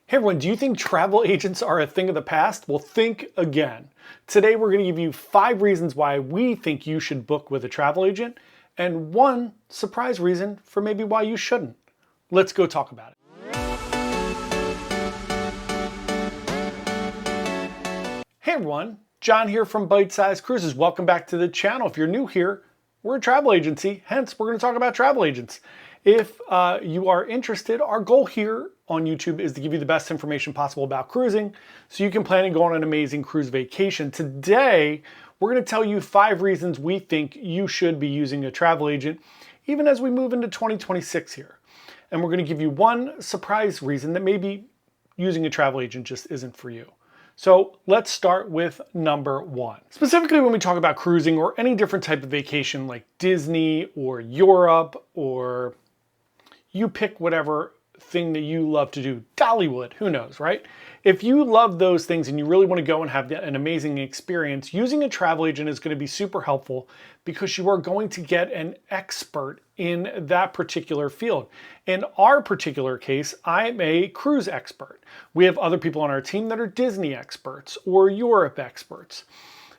Hey everyone, do you think travel agents are a thing of the past? Well, think again. Today we're going to give you 5 reasons why we think you should book with a travel agent and 1 surprise reason for maybe why you shouldn't. Let's go talk about it. Hey everyone, John here from Byte Size Cruises. Welcome back to the channel. If you're new here, we're a travel agency, hence we're going to talk about travel agents. If you are interested, our goal here on YouTube is to give you the best information possible about cruising so you can plan and go on an amazing cruise vacation. Today, we're going to tell you 5 reasons we think you should be using a travel agent even as we move into 2026 here. And we're going to give you 1 surprise reason that maybe using a travel agent just isn't for you. So let's start with number 1. Specifically when we talk about cruising or any different type of vacation like Disney or Europe, or you pick whatever thing that you love to do, Dollywood, who knows, right? If you love those things and you really want to go and have an amazing experience, using a travel agent is going to be super helpful because you are going to get an expert in that particular field. In our particular case, I'm a cruise expert. We have other people on our team that are Disney experts or Europe experts.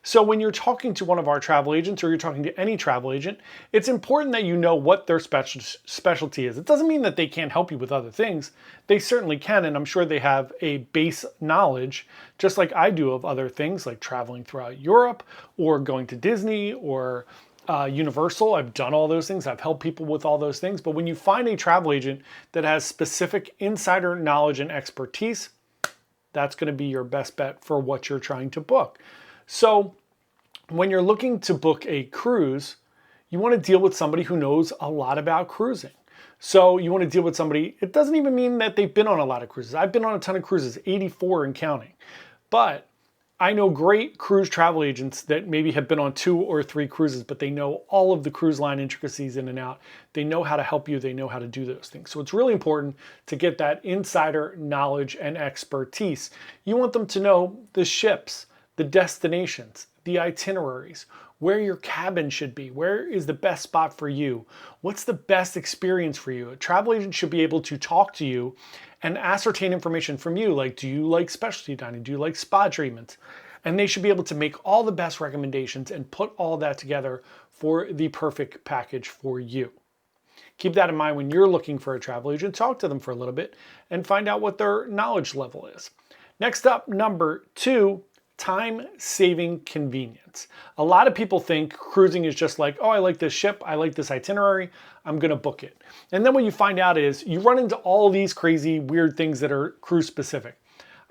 So when you're talking to one of our travel agents or you're talking to any travel agent, it's important that you know what their specialty is. It doesn't mean that they can't help you with other things. They certainly can, and I'm sure they have a base knowledge, just like I do, of other things like traveling throughout Europe or going to Disney or Universal. I've done all those things. I've helped people with all those things. But when you find a travel agent that has specific insider knowledge and expertise, that's going to be your best bet for what you're trying to book. So when you're looking to book a cruise, you want to deal with somebody who knows a lot about cruising. So you want to deal with somebody, it doesn't even mean that they've been on a lot of cruises. I've been on a ton of cruises, 84 and counting. But I know great cruise travel agents that maybe have been on 2 or 3 cruises, but they know all of the cruise line intricacies in and out. They know how to help you. They know how to do those things. So it's really important to get that insider knowledge and expertise. You want them to know the ships, the destinations, the itineraries, where your cabin should be, where is the best spot for you, what's the best experience for you. A travel agent should be able to talk to you and ascertain information from you, like, do you like specialty dining, do you like spa treatments? And they should be able to make all the best recommendations and put all that together for the perfect package for you. Keep that in mind when you're looking for a travel agent. Talk to them for a little bit and find out what their knowledge level is. Next up, number 2, time-saving convenience. A lot of people think cruising is just like, oh, I like this ship, I like this itinerary, I'm gonna book it. And then what you find out is you run into all these crazy, weird things that are cruise specific.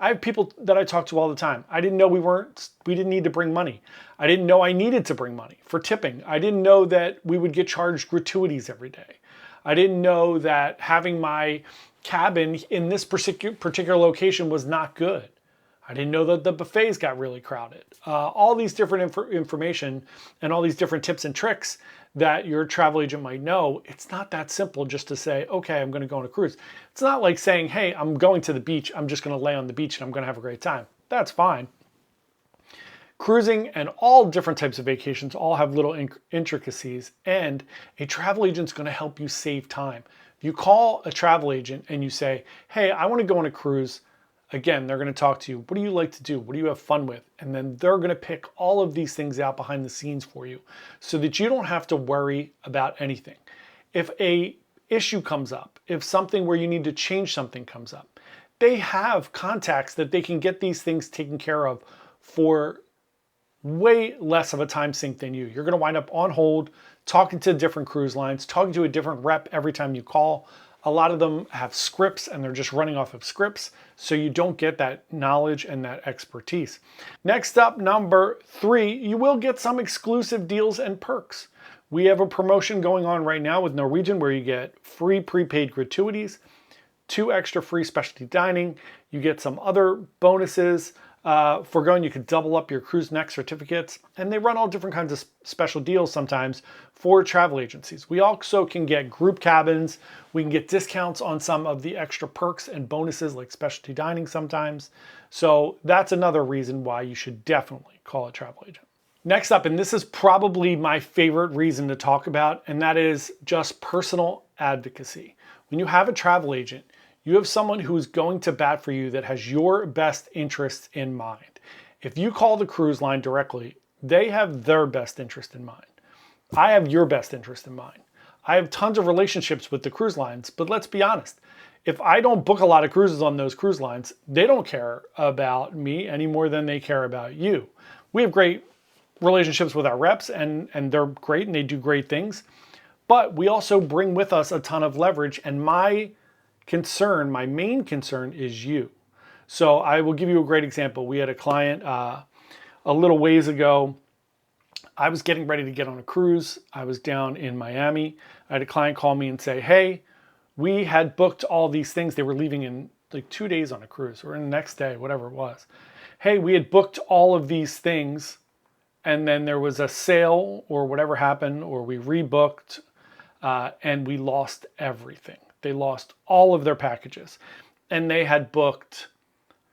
I have people that I talk to all the time. I didn't know we didn't need to bring money. I didn't know I needed to bring money for tipping. I didn't know that we would get charged gratuities every day. I didn't know that having my cabin in this particular location was not good. I didn't know that the buffets got really crowded. All these different information and all these different tips and tricks that your travel agent might know. It's not that simple just to say, okay, I'm going to go on a cruise. It's not like saying, hey, I'm going to the beach. I'm just going to lay on the beach and I'm going to have a great time. That's fine. Cruising and all different types of vacations all have little intricacies, and a travel agent is going to help you save time. If you call a travel agent and you say, hey, I want to go on a cruise, again, they're going to talk to you. What do you like to do? What do you have fun with? And then they're going to pick all of these things out behind the scenes for you so that you don't have to worry about anything. If a issue comes up, if something where you need to change something comes up, they have contacts that they can get these things taken care of for way less of a time sink than you. You're going to wind up on hold, talking to different cruise lines, talking to a different rep every time you call. A lot of them have scripts and they're just running off of scripts, so you don't get that knowledge and that expertise. Next up, number 3, you will get some exclusive deals and perks. We have a promotion going on right now with Norwegian where you get free prepaid gratuities, 2 extra free specialty dining, you get some other bonuses. For going, you could double up your Cruise Next certificates, and they run all different kinds of special deals sometimes for travel agencies. We also can get group cabins. We can get discounts on some of the extra perks and bonuses like specialty dining sometimes. So that's another reason why you should definitely call a travel agent. Next up, and this is probably my favorite reason to talk about, and that is just personal advocacy. When you have a travel agent, You have someone who's going to bat for you that has your best interests in mind. If you call the cruise line directly, they have their best interest in mind. I have your best interest in mind. I have tons of relationships with the cruise lines, but let's be honest. If I don't book a lot of cruises on those cruise lines, they don't care about me any more than they care about you. We have great relationships with our reps and they're great and they do great things, but we also bring with us a ton of leverage, and my main concern is you. So I will give you a great example. We had a client a little ways ago. I was getting ready to get on a cruise. I was down in Miami. I had a client call me and say, hey, we had booked all these things. They were leaving in like 2 days on a cruise or in the next day, whatever it was. Hey, we had booked all of these things and then there was a sale or whatever happened, or we rebooked and we lost everything. They lost all of their packages, and they had booked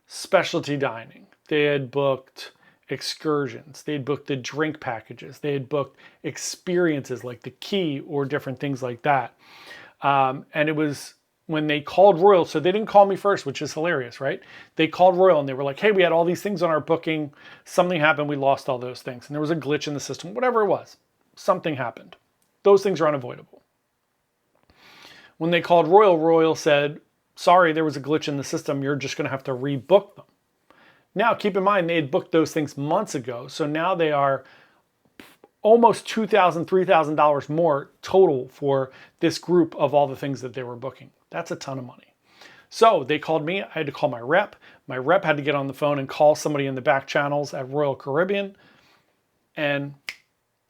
specialty dining. They had booked excursions. They had booked the drink packages. They had booked experiences like the Key or different things like that. And it was when they called Royal, so they didn't call me first, which is hilarious, right? They called Royal and they were like, hey, we had all these things on our booking. Something happened. We lost all those things. And there was a glitch in the system, whatever it was. Something happened. Those things are unavoidable. When they called Royal, Royal said, sorry, there was a glitch in the system. You're just going to have to rebook them. Now, keep in mind, they had booked those things months ago. So now they are almost $2,000, $3,000 more total for this group of all the things that they were booking. That's a ton of money. So they called me. I had to call my rep. My rep had to get on the phone and call somebody in the back channels at Royal Caribbean. And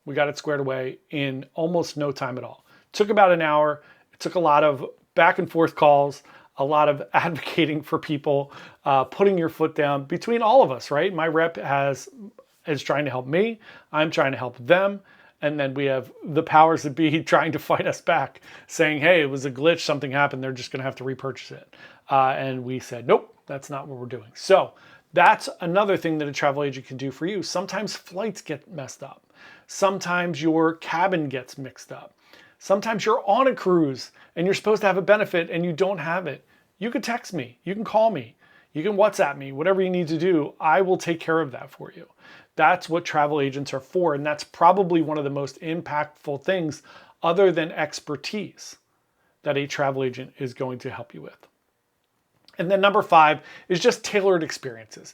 we got it squared away in almost no time at all. It took about an hour. It took a lot of back and forth calls, a lot of advocating for people, putting your foot down between all of us, right? My rep is trying to help me. I'm trying to help them. And then we have the powers that be trying to fight us back, saying, hey, it was a glitch, something happened, they're just going to have to repurchase it. And we said, nope, that's not what we're doing. So that's another thing that a travel agent can do for you. Sometimes flights get messed up. Sometimes your cabin gets mixed up. Sometimes you're on a cruise and you're supposed to have a benefit and you don't have it. You can text me, you can call me, you can WhatsApp me, whatever you need to do, I will take care of that for you. That's what travel agents are for, and that's probably one of the most impactful things other than expertise that a travel agent is going to help you with. And then number 5 is just tailored experiences.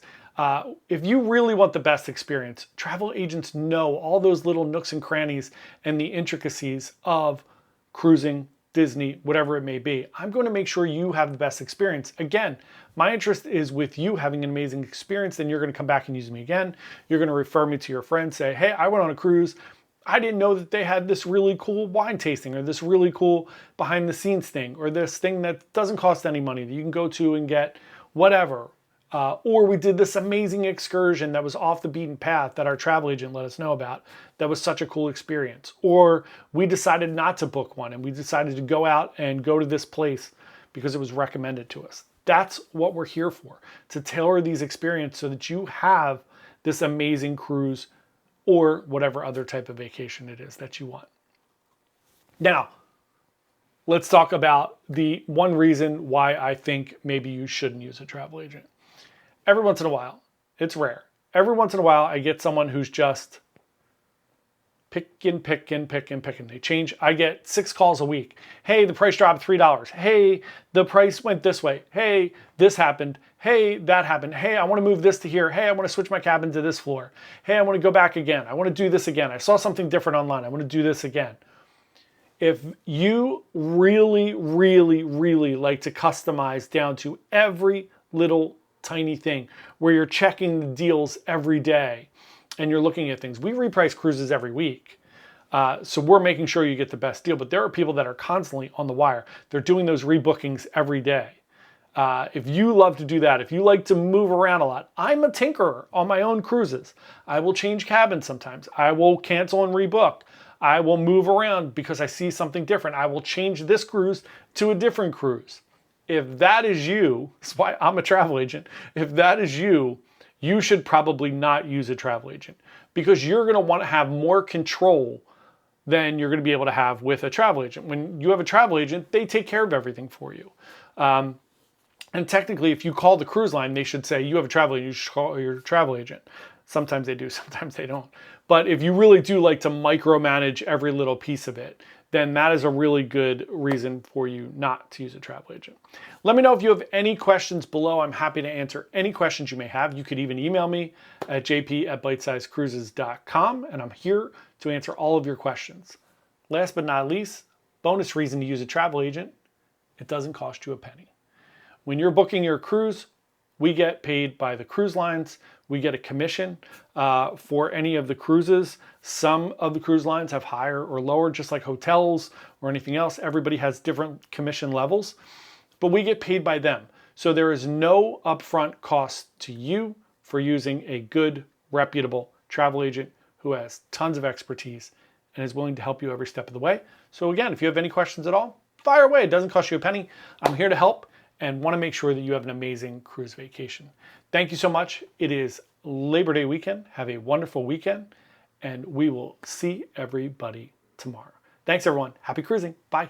If you really want the best experience, travel agents know all those little nooks and crannies and the intricacies of cruising, Disney, whatever it may be. I'm going to make sure you have the best experience. Again, my interest is with you having an amazing experience. Then you're going to come back and use me again. You're going to refer me to your friends, say, hey, I went on a cruise. I didn't know that they had this really cool wine tasting or this really cool behind the scenes thing or this thing that doesn't cost any money that you can go to and get whatever. Or we did this amazing excursion that was off the beaten path that our travel agent let us know about. That was such a cool experience. Or we decided not to book one and we decided to go out and go to this place because it was recommended to us. That's what we're here for, to tailor these experiences so that you have this amazing cruise or whatever other type of vacation it is that you want. Now, let's talk about the one reason why I think maybe you shouldn't use a travel agent. Every once in a while, it's rare. Every once in a while, I get someone who's just picking. They change. I get 6 calls a week. Hey, the price dropped $3. Hey, the price went this way. Hey, this happened. Hey, that happened. Hey, I want to move this to here. Hey, I want to switch my cabin to this floor. Hey, I want to go back again. I want to do this again. I saw something different online. I want to do this again. If you really, really, really like to customize down to every little tiny thing where you're checking the deals every day and you're looking at things. We reprice cruises every week. So we're making sure you get the best deal, but there are people that are constantly on the wire. They're doing those rebookings every day. If you love to do that, if you like to move around a lot, I'm a tinkerer on my own cruises. I will change cabins sometimes. I will cancel and rebook. I will move around because I see something different. I will change this cruise to a different cruise. If that is you, that's why I'm a travel agent. If that is you, you should probably not use a travel agent because you're going to want to have more control than you're going to be able to have with a travel agent. When you have a travel agent, they take care of everything for you. And technically, if you call the cruise line, they should say, you have a travel agent, you should call your travel agent. Sometimes they do, sometimes they don't. But if you really do like to micromanage every little piece of it, then that is a really good reason for you not to use a travel agent. Let me know if you have any questions below. I'm happy to answer any questions you may have. You could even email me at jp@bytesizecruises.com, and I'm here to answer all of your questions. Last but not least, bonus reason to use a travel agent, it doesn't cost you a penny. When you're booking your cruise, we get paid by the cruise lines. We get a commission for any of the cruises. Some of the cruise lines have higher or lower, just like hotels or anything else. Everybody has different commission levels, but we get paid by them. So there is no upfront cost to you for using a good, reputable travel agent who has tons of expertise and is willing to help you every step of the way. So again, if you have any questions at all, fire away. It doesn't cost you a penny. I'm here to help and want to make sure that you have an amazing cruise vacation. Thank you so much. It is Labor Day weekend. Have a wonderful weekend, and we will see everybody tomorrow. Thanks, everyone. Happy cruising. Bye.